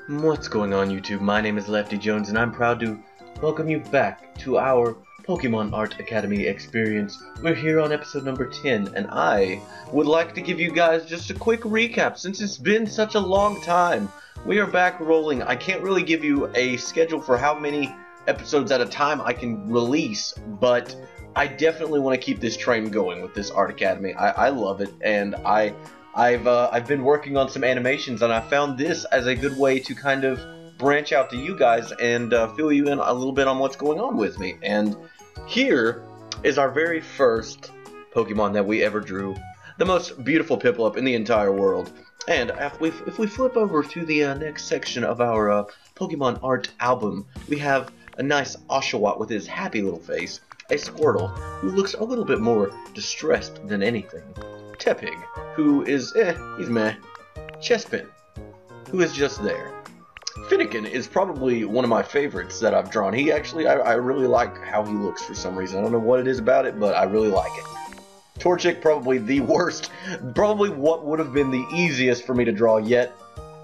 What's going on, YouTube? My name is Lefty Jones and I'm proud to welcome you back to our Pokemon Art Academy experience. We're here on episode number 10 and I would like to give you guys just a quick recap since it's been such a long time. We are back rolling. I can't really give you a schedule for how many episodes at a time I can release, but I definitely want to keep this train going with this Art Academy. I love it, and I've been working on some animations, and I found this as a good way to kind of branch out to you guys and fill you in a little bit on what's going on with me. And here is our very first Pokemon that we ever drew, the most beautiful Piplup in the entire world. And if we flip over to the next section of our Pokemon art album, we have a nice Oshawott with his happy little face, a Squirtle who looks a little bit more distressed than anything, Tepig, who is, he's meh. Chespin, who is just there. Finnegan is probably one of my favorites that I've drawn. He actually, I really like how he looks for some reason. I don't know what it is about it, but I really like it. Torchic, probably the worst. Probably what would have been the easiest for me to draw, yet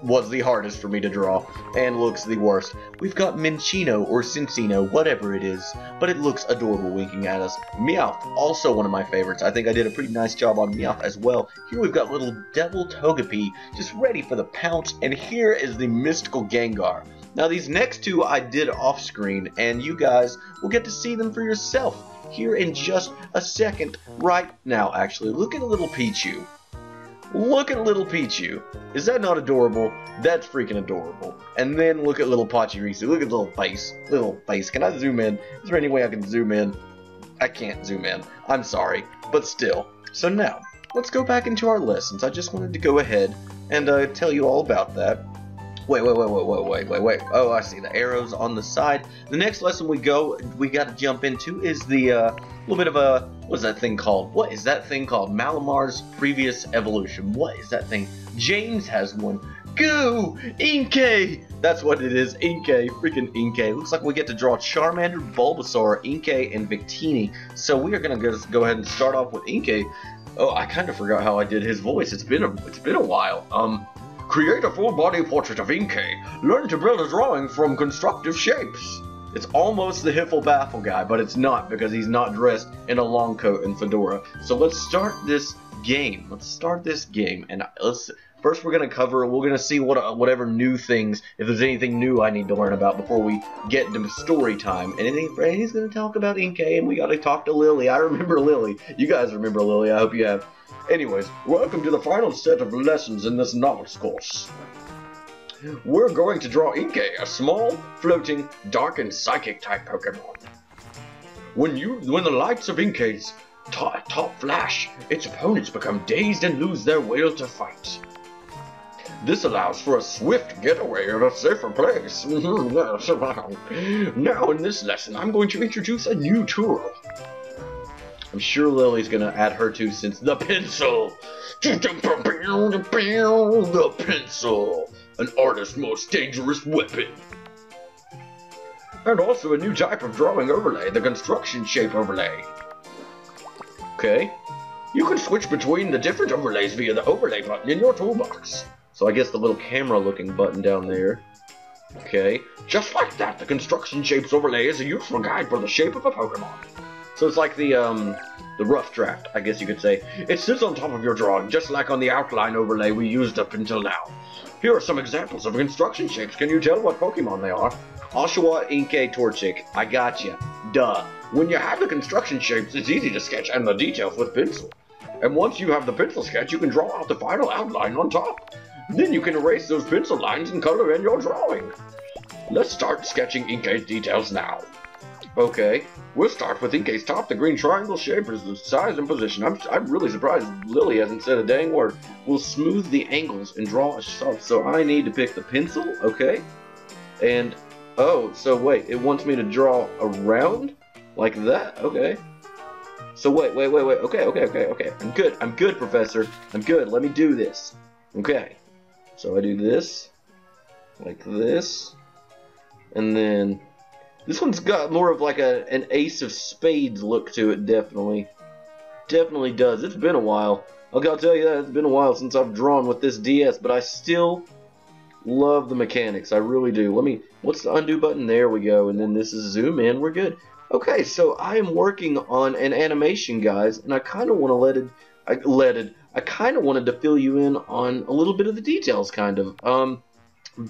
was the hardest for me to draw, and looks the worst. We've got Minccino, or Cincino, whatever it is, but it looks adorable winking at us. Meowth, also one of my favorites. I think I did a pretty nice job on Meowth as well. Here we've got little Devil Togepi, just ready for the pounce, and here is the mystical Gengar. Now these next two I did off screen, and you guys will get to see them for yourself here in just a second, right now actually. Look at a little Pichu. Look at little Pichu. Is that not adorable? That's freaking adorable. And then look at little Pachirisu. Look at the little face. Little face. Can I zoom in? Is there any way I can zoom in? I can't zoom in. I'm sorry. But still. So now, let's go back into our lessons. I just wanted to go ahead and tell you all about that. Wait. Oh, I see. The arrows on the side. The next lesson we got to jump into is the little bit of a, what is that thing called? What is that thing called? Malamar's previous evolution. What is that thing? James has one. Go! Inkay! That's what it is. Inkay. Freaking Inkay. Looks like we get to draw Charmander, Bulbasaur, Inkay, and Victini. So we are going to just go ahead and start off with Inkay. Oh, I kind of forgot how I did his voice. It's been a while. Create a full-body portrait of Inkay. Learn to build a drawing from constructive shapes. It's almost the Hiffle-Baffle guy, but it's not because he's not dressed in a long coat and fedora. So let's start this game. And first we're gonna see whatever new things, if there's anything new I need to learn about before we get into story time. And he's gonna talk about Inkay, and we gotta talk to Lily. I remember Lily. You guys remember Lily? I hope you have. Anyways, welcome to the final set of lessons in this novice course. We're going to draw Inkay, a small, floating, dark, and psychic type Pokemon. When the lights of Inkay's top flash, its opponents become dazed and lose their will to fight. This allows for a swift getaway at a safer place. Now in this lesson, I'm going to introduce a new tool. I'm sure Lily's gonna add her 2 cents. The pencil! The pencil! An artist's most dangerous weapon. And also a new type of drawing overlay, the construction shape overlay. Okay. You can switch between the different overlays via the overlay button in your toolbox. So I guess the little camera looking button down there. Okay. Just like that, the construction shapes overlay is a useful guide for the shape of a Pokemon. So it's like the rough draft, I guess you could say. It sits on top of your drawing, just like on the outline overlay we used up until now. Here are some examples of construction shapes. Can you tell what Pokemon they are? Oshawott, Inkay, Torchic. I gotcha. Duh. When you have the construction shapes, it's easy to sketch and the details with pencil. And once you have the pencil sketch, you can draw out the final outline on top. Then you can erase those pencil lines and color in your drawing. Let's start sketching Inkay's details now. Okay, we'll start with Inkay's top. The green triangle shape is the size and position. I'm really surprised Lily hasn't said a dang word. We'll smooth the angles and draw a shape. So I need to pick the pencil, okay? And, oh, so wait, it wants me to draw around? Like that? Okay. So wait, okay. I'm good, Professor. I'm good, let me do this. Okay. So I do this, like this, and then this one's got more of like an ace of spades look to it, definitely. Definitely does. It's been a while. I'll tell you that, it's been a while since I've drawn with this DS, but I still Love the mechanics. I really do. What's the undo button? There we go. And then this is zoom in. We're good. Okay, so I am working on an animation, guys, and I kind of want to I kind of wanted to fill you in on a little bit of the details, kind of.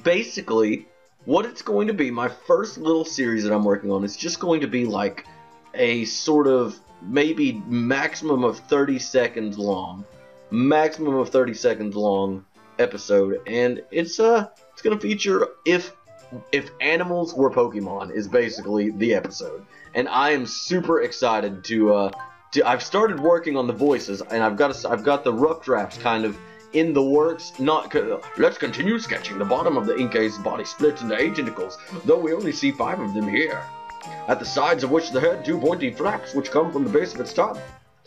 Basically, what it's going to be, my first little series that I'm working on, is just going to be like a sort of maybe maximum of 30 seconds long. Maximum of 30 seconds long episode, and it's gonna feature if animals were Pokemon is basically the episode, and I am super excited to I've started working on the voices, and I've got the rough drafts kind of in the works. Let's continue sketching. The bottom of the Inkay's body splits into 8 tentacles, though we only see 5 of them here. At the sides of which the head 2 pointy flaps, which come from the base of its top.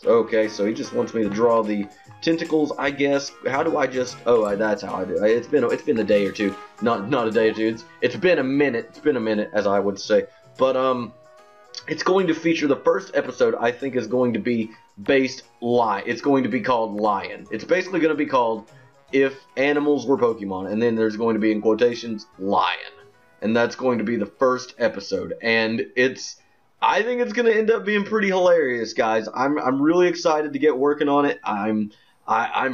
Okay, so he just wants me to draw the tentacles, I guess. How do I just... Oh, that's how I do it. It's been a day or two. Not a day or two. It's been a minute. It's been a minute, as I would say. But, it's going to feature the first episode, I think, is going to be it's going to be called Lion. It's basically going to be called If Animals Were Pokemon, and then there's going to be, in quotations, Lion. And that's going to be the first episode. And I think it's going to end up being pretty hilarious, guys. I'm really excited to get working on it. I'm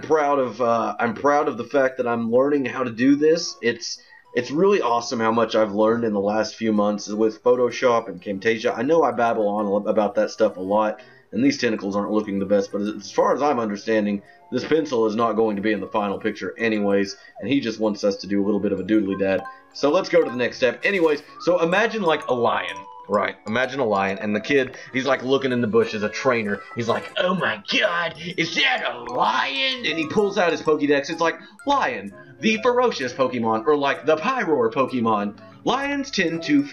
proud of the fact that I'm learning how to do this. It's really awesome how much I've learned in the last few months with Photoshop and Camtasia. I know I babble on about that stuff a lot, and these tentacles aren't looking the best, but as far as I'm understanding, this pencil is not going to be in the final picture anyways, and he just wants us to do a little bit of a doodly dad. So let's go to the next step. Anyways, so imagine like a lion. Right, imagine a lion, and the kid, he's like looking in the bushes, a trainer. He's like, oh my god, is that a lion? And he pulls out his Pokédex. It's like, lion, the ferocious Pokemon, or like the Pyroar Pokemon. Lions tend to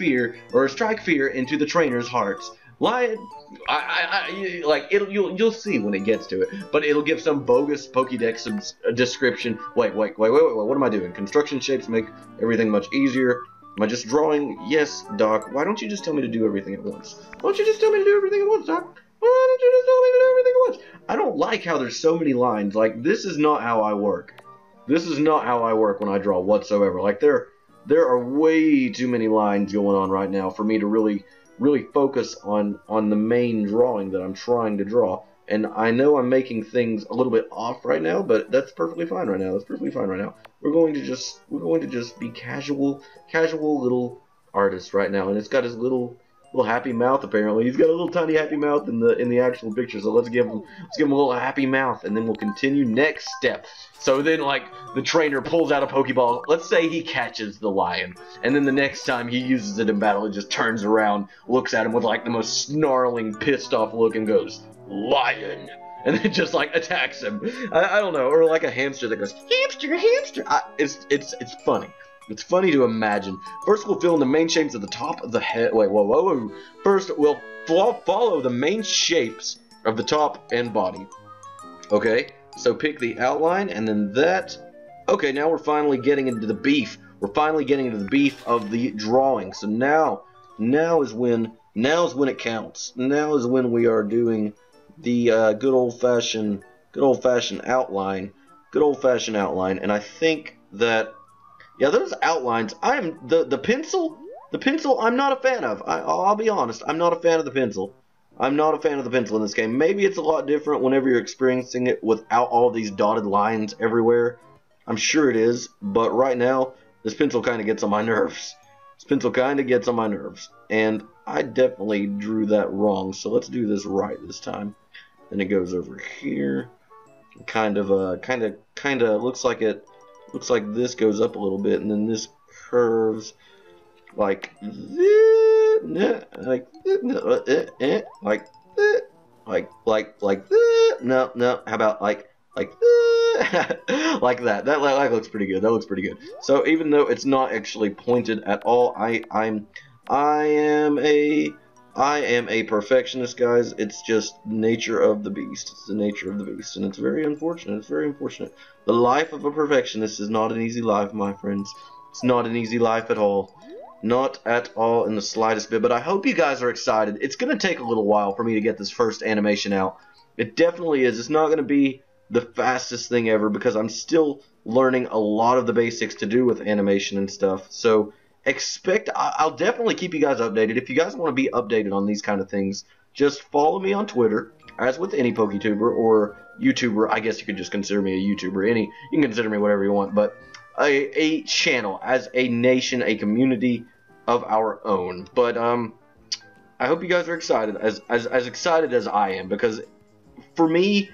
strike fear into the trainer's hearts. Lion, you'll see when it gets to it, but it'll give some bogus Pokédex description. Wait, what am I doing? Construction shapes make everything much easier. Am I just drawing? Yes, Doc. Why don't you just tell me to do everything at once? Why don't you just tell me to do everything at once, Doc? Why don't you just tell me to do everything at once? I don't like how there's so many lines. Like, this is not how I work. This is not how I work when I draw whatsoever. Like, there are way too many lines going on right now for me to really focus on the main drawing that I'm trying to draw. And I know I'm making things a little bit off right now, but that's perfectly fine right now. That's perfectly fine right now. We're going to just be casual little artists right now. And it's got his little happy mouth apparently. He's got a little tiny happy mouth in the actual picture. So let's give him a little happy mouth, and then we'll continue next step. So then, like, the trainer pulls out a Pokeball. Let's say he catches the lion, and then the next time he uses it in battle, it just turns around, looks at him with like the most snarling, pissed off look, and goes, lion, and then just like attacks him. I don't know, or like a hamster that goes hamster. It's funny. It's funny to imagine. First, we'll fill in the main shapes at the top of the head. Wait, whoa. First, we'll follow the main shapes of the top and body. Okay, so pick the outline, and then that. Okay, now we're finally getting into the beef. We're finally getting into the beef of the drawing. So now is when it counts. Now is when we are doing the good old fashioned outline. And I think that, yeah, those outlines, the pencil I'm not a fan of. I'll be honest, I'm not a fan of the pencil. I'm not a fan of the pencil in this game. Maybe it's a lot different whenever you're experiencing it without all these dotted lines everywhere. I'm sure it is, but right now, this pencil kind of gets on my nerves. And I definitely drew that wrong, so let's do this right this time. Then it goes over here. Kind of looks like this goes up a little bit, and then this curves like this, like this. No, how about like like that. That looks pretty good. So even though it's not actually pointed at all, I am a perfectionist, guys. It's just nature of the beast. It's the nature of the beast, and it's very unfortunate. The life of a perfectionist is not an easy life, my friends. It's not an easy life at all. Not at all in the slightest bit, but I hope you guys are excited. It's going to take a little while for me to get this first animation out. It definitely is. It's not going to be the fastest thing ever because I'm still learning a lot of the basics to do with animation and stuff. So I'll definitely keep you guys updated. If you guys want to be updated on these kind of things, just follow me on Twitter, as with any PokeTuber or YouTuber. I guess you could just consider me a YouTuber. You can consider me whatever you want, but a channel, as a nation, a community of our own. But I hope you guys are excited, as excited as I am, because for me,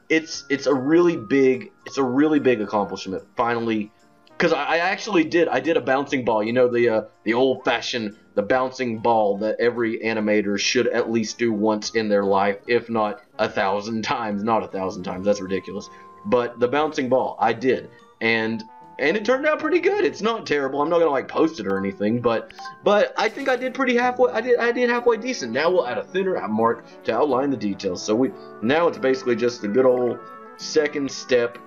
it's a really big accomplishment finally, because I did a bouncing ball, you know, the old-fashioned bouncing ball that every animator should at least do once in their life, if not 1,000 times. Not 1,000 times, that's ridiculous, but the bouncing ball I did, and it turned out pretty good. It's not terrible. I'm not gonna like post it or anything, but I think I did pretty halfway. I did halfway decent. Now we'll add a thinner mark to outline the details. So now it's basically just the good old second step,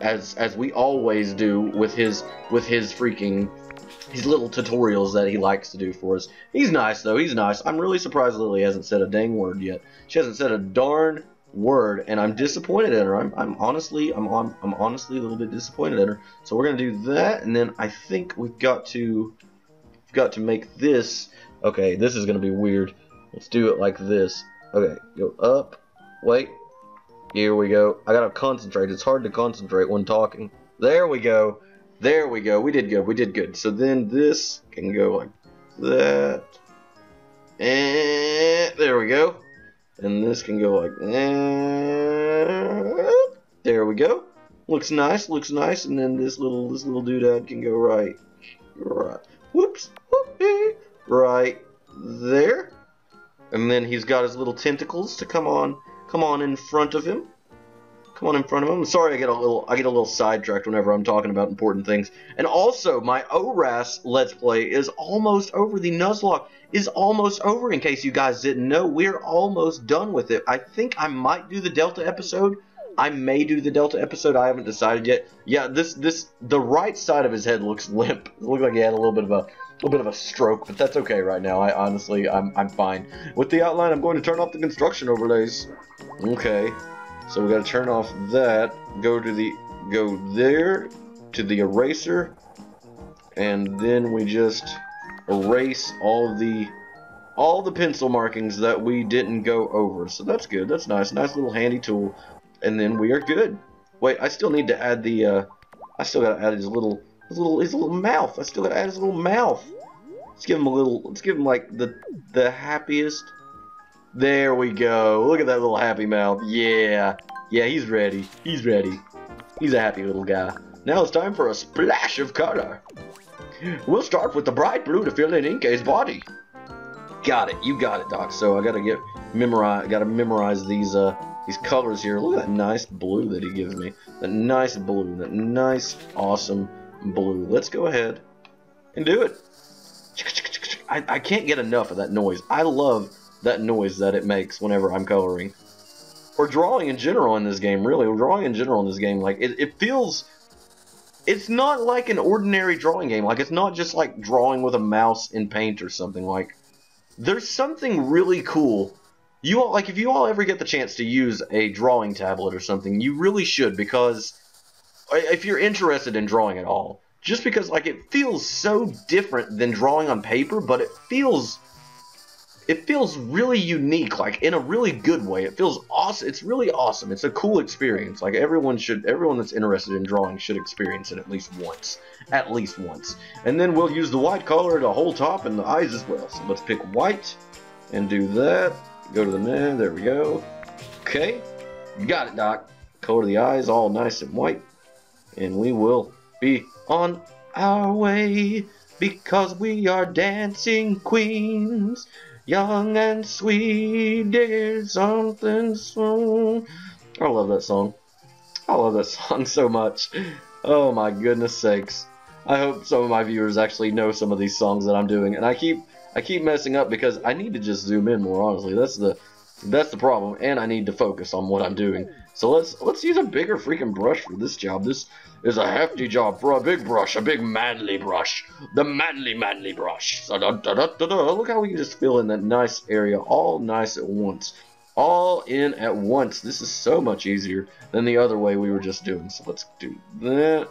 as we always do with his little tutorials that he likes to do for us. He's nice though. He's nice. I'm really surprised Lily hasn't said a dang word yet. She hasn't said a darn word, and I'm disappointed in her. I'm honestly a little bit disappointed in her. So we're gonna do that, and then I think we've got to make this. Okay, this is gonna be weird. Let's do it like this. Okay, go up. Wait. Here we go. I gotta concentrate. It's hard to concentrate when talking. There we go. There we go. We did good. We did good. So then this can go like that. And there we go. And this can go like that. There we go. Looks nice, looks nice. And then this little doodad can go right. Whoops. Whoopie. Right there. And then he's got his little tentacles to come on in front of him. Come on in front of him. I'm sorry I get a little sidetracked whenever I'm talking about important things. And also, my ORAS Let's Play is almost over. The Nuzlocke is almost over, in case you guys didn't know. We're almost done with it. I think I might do the Delta episode. I may do the Delta episode. I haven't decided yet. Yeah, the right side of his head looks limp. It looks like he had a little bit of a stroke, but that's okay right now. I'm fine. With the outline, I'm going to turn off the construction overlays. Okay. So we got to turn off that, go there to the eraser, and then we just erase all the pencil markings that we didn't go over. So that's good. That's nice. Nice little handy tool. And then we are good. Wait, I still need to add the I still got to add his little mouth. I still got to add his little mouth. Let's give him like the happiest. There we go. Look at that little happy mouth. Yeah. Yeah, he's ready. He's ready. He's a happy little guy. Now it's time for a splash of color. We'll start with the bright blue to fill in Inkay's body. Got it. You got it, Doc. So I gotta memorize these colors here. Look at that nice blue that he gives me. That nice blue. That nice, awesome blue. Let's go ahead and do it. I can't get enough of that noise. I love that noise that it makes whenever I'm coloring, or drawing in general in this game. Really, drawing in general in this game, like it feels. It's not like an ordinary drawing game. Like, it's not just like drawing with a mouse in Paint or something. Like, there's something really cool. If you all ever get the chance to use a drawing tablet or something, you really should, because if you're interested in drawing at all, just because like it feels so different than drawing on paper, but it feels really unique, like in a really good way. It feels awesome. It's really awesome. It's a cool experience. Like everyone that's interested in drawing should experience it at least once. At least once. And then we'll use the white color to whole top and the eyes as well. So let's pick white and do that. Go to the net. There we go. Okay. Got it, Doc. Color the eyes all nice and white. And we will be on our way, because we are dancing queens. Young and sweet, dear something strong. I love that song. I love that song so much. Oh my goodness sakes. I hope some of my viewers actually know some of these songs that I'm doing. And I keep messing up because I need to just zoom in more, honestly. That's the problem. And I need to focus on what I'm doing. So let's use a bigger freaking brush for this job. This is a hefty job for a big brush, a big manly brush. The manly brush. Look how we can just fill in that nice area all nice at once. all in at once. This is so much easier than the other way we were just doing. So let's do that.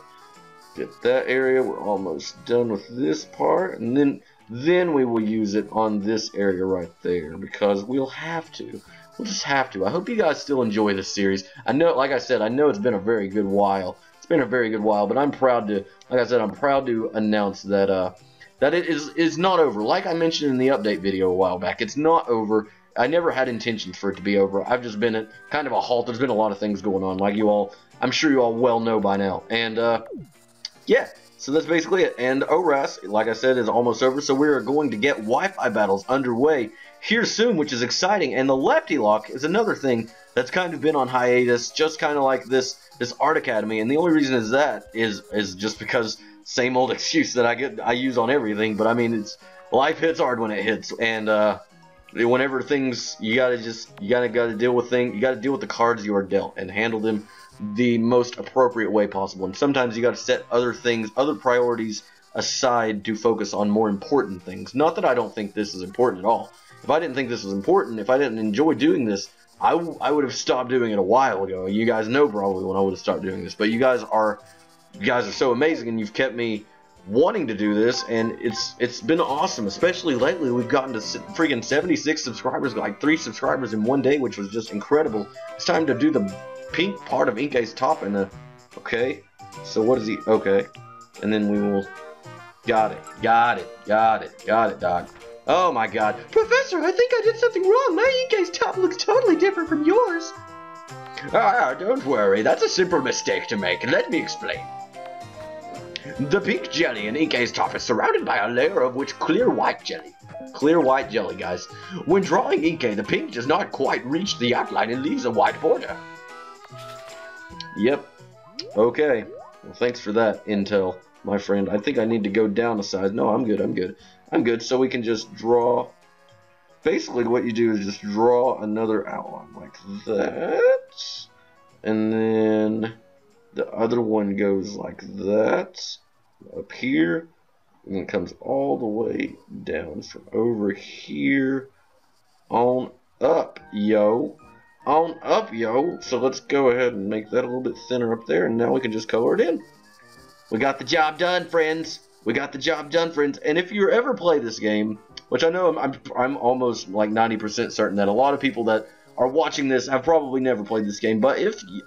Get that area. We're almost done with this part, and then we will use it on this area right there because we'll have to. We'll just have to. I hope you guys still enjoy this series. I know, like I said, I know it's been a very good while. It's been a very good while, but I'm proud to, like I said, I'm proud to announce that that it is not over. Like I mentioned in the update video a while back, it's not over. I never had intentions for it to be over. I've just been at kind of a halt. There's been a lot of things going on, like you all, I'm sure you all well know by now. And yeah, so that's basically it. And ORAS, like I said, is almost over. So we are going to get Wi-Fi battles underway here soon, which is exciting. And the Lefty Lock is another thing that's kind of been on hiatus, just kind of like this Art Academy. And the only reason is that is just because same old excuse that I use on everything. But I mean, it's life hits hard when it hits, and whenever things you gotta deal with things, you gotta deal with the cards you are dealt and handle them the most appropriate way possible. And sometimes you gotta set other things, other priorities aside to focus on more important things. Not that I don't think this is important at all. If I didn't think this was important, if I didn't enjoy doing this, I would have stopped doing it a while ago. You guys know probably when I would have stopped doing this. But you guys are so amazing, and you've kept me wanting to do this, and it's been awesome. Especially lately, we've gotten to freaking 76 subscribers, like 3 subscribers in one day, which was just incredible. It's time to do the pink part of Inkay's top, and okay. So what is he? Okay, and then we will. Got it, dog. Oh my God, Professor! I think I did something wrong. My Inkay's top looks totally different from yours. Ah, don't worry. That's a simple mistake to make. Let me explain. The pink jelly in Inkay's top is surrounded by a layer of clear white jelly. Clear white jelly, guys. When drawing Inkay, the pink does not quite reach the outline and leaves a white border. Yep. Okay. Well, thanks for that, Intel, my friend. I think I need to go down a size. No, I'm good. I'm good. So we can just draw. Basically, what you do is just draw another outline like that. And then the other one goes like that up here, and it comes all the way down from over here on up, yo. On up, yo. So let's go ahead and make that a little bit thinner up there, and now we can just color it in. We got the job done, friends. We got the job done, friends. And if you ever play this game, which I know I'm almost like 90% certain that a lot of people that are watching this have probably never played this game, but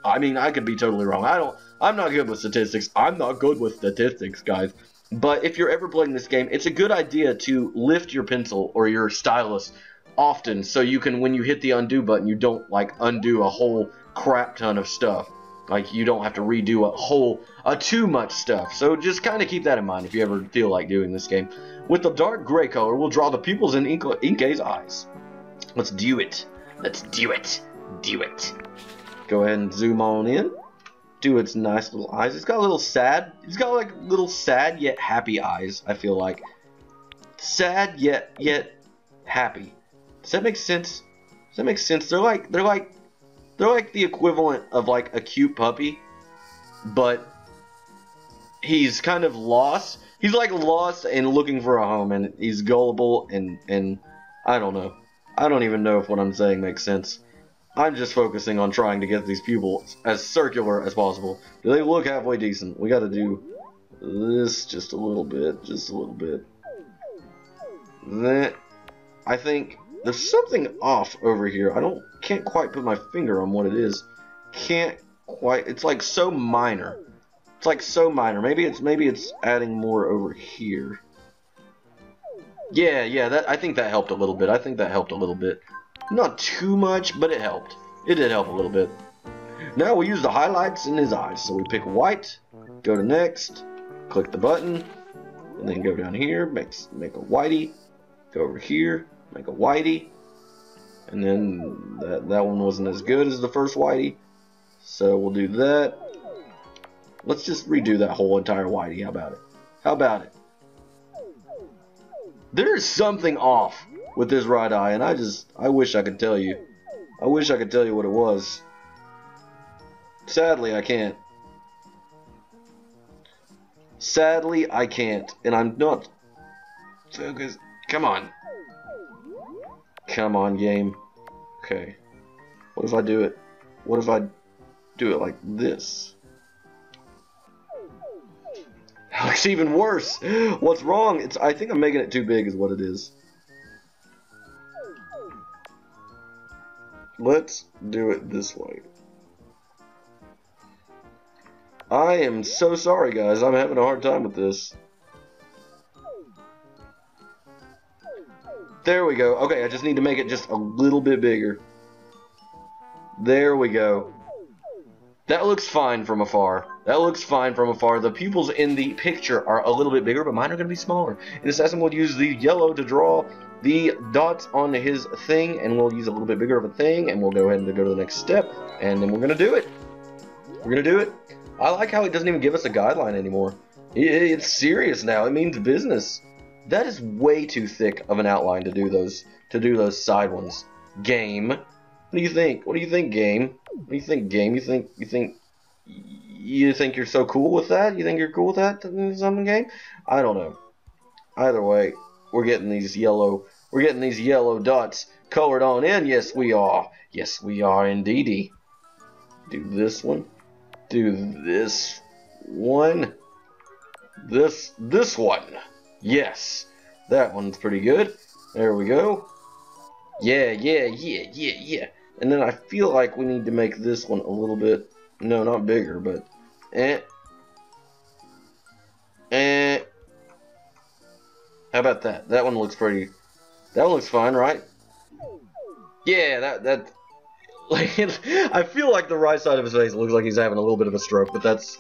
I could be totally wrong. I'm not good with statistics. I'm not good with statistics, guys. But if you're ever playing this game, it's a good idea to lift your pencil or your stylus often, so you can, when you hit the undo button, you don't like undo a whole crap ton of stuff. Like, you don't have to redo too much stuff. So just kind of keep that in mind if you ever feel like doing this game. With the dark gray color, we'll draw the pupils in Inkay's eyes. Let's do it. Let's do it. Do it. Go ahead and zoom on in. Do its nice little eyes. It's got like little sad yet happy eyes, I feel like. Sad yet happy. Does that make sense? Does that make sense? They're like the equivalent of like a cute puppy, but he's kind of lost. He's like lost and looking for a home, and he's gullible, and I don't know. I don't even know if what I'm saying makes sense. I'm just focusing on trying to get these pupils as circular as possible. Do they look halfway decent? We gotta do this just a little bit. That, I think there's something off over here. Can't quite put my finger on what it is. Can't quite. It's like so minor. It's like so minor. Maybe it's adding more over here. Yeah. I think that helped a little bit. Not too much, but it helped. It did help a little bit. Now we'll use the highlights in his eyes. So we pick white, go to next, click the button, and then go down here, make a whitey, go over here, make a whitey, and then that one wasn't as good as the first whitey, so we'll do that. Let's just redo that whole entire whitey. How about it? There's something off with this right eye, and I wish I could tell you. I wish I could tell you what it was. Sadly, I can't. Sadly, I can't, and I'm not focused. Come on, game. Okay, What if I do it? What if I do it like this? That looks even worse. What's wrong? I think I'm making it too big is what it is. Let's do it this way. I am so sorry, guys. I'm having a hard time with this. There we go. Okay, I just need to make it just a little bit bigger. There we go. That looks fine from afar. That looks fine from afar. The pupils in the picture are a little bit bigger, but mine are going to be smaller. And Assassin will use the yellow to draw the dots on his thing, and we'll use a little bit bigger of a thing, and we'll go ahead and go to the next step, and then we're going to do it. We're going to do it. I like how it doesn't even give us a guideline anymore. It's serious now. It means business. That is way too thick of an outline to do those side ones. Game. What do you think? What do you think, game? What do you think, game? You think you're so cool with that? You think you're cool with that in some game? I don't know. Either way, we're getting these yellow dots colored on in. Yes, we are. Yes, we are indeedy. Do this one. Do this one. This one. Yes. That one's pretty good. There we go. Yeah. And then I feel like we need to make this one a little bit, no, not bigger, but how about that? That one looks pretty, that one looks fine, right? Yeah, that like, I feel like the right side of his face looks like he's having a little bit of a stroke, but that's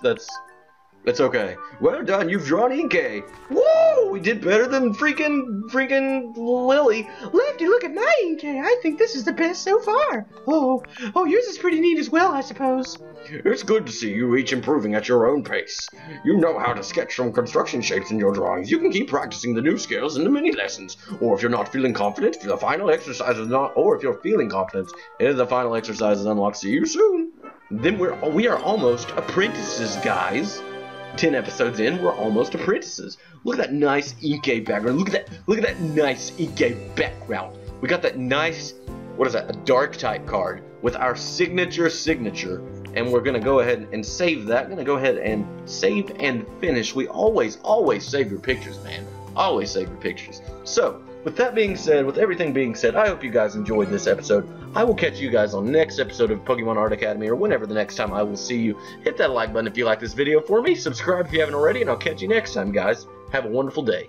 okay. Well done, you've drawn Inkay. Whoa, we did better than freaking Lily. Lefty, look at my Inkay. I think this is the best so far. Oh, yours is pretty neat as well, I suppose. It's good to see you each improving at your own pace. You know how to sketch some construction shapes in your drawings. You can keep practicing the new skills in the mini lessons. Or if you're not feeling confident, the final exercise is not. Or if you're feeling confident, the final exercise is unlocked. See you soon. Then we are almost apprentices, guys. 10 episodes in, we're almost apprentices. Look at that nice Inkay background. Look at that nice Inkay background. We got that nice, what is that? A dark type card with our signature, and we're gonna go ahead and save that. I'm gonna go ahead and save and finish. We always save your pictures, man. Always save your pictures. So, with that being said, with everything being said, I hope you guys enjoyed this episode. I will catch you guys on the next episode of Pokemon Art Academy, or whenever the next time I will see you. Hit that like button if you like this video for me. Subscribe if you haven't already, and I'll catch you next time, guys. Have a wonderful day.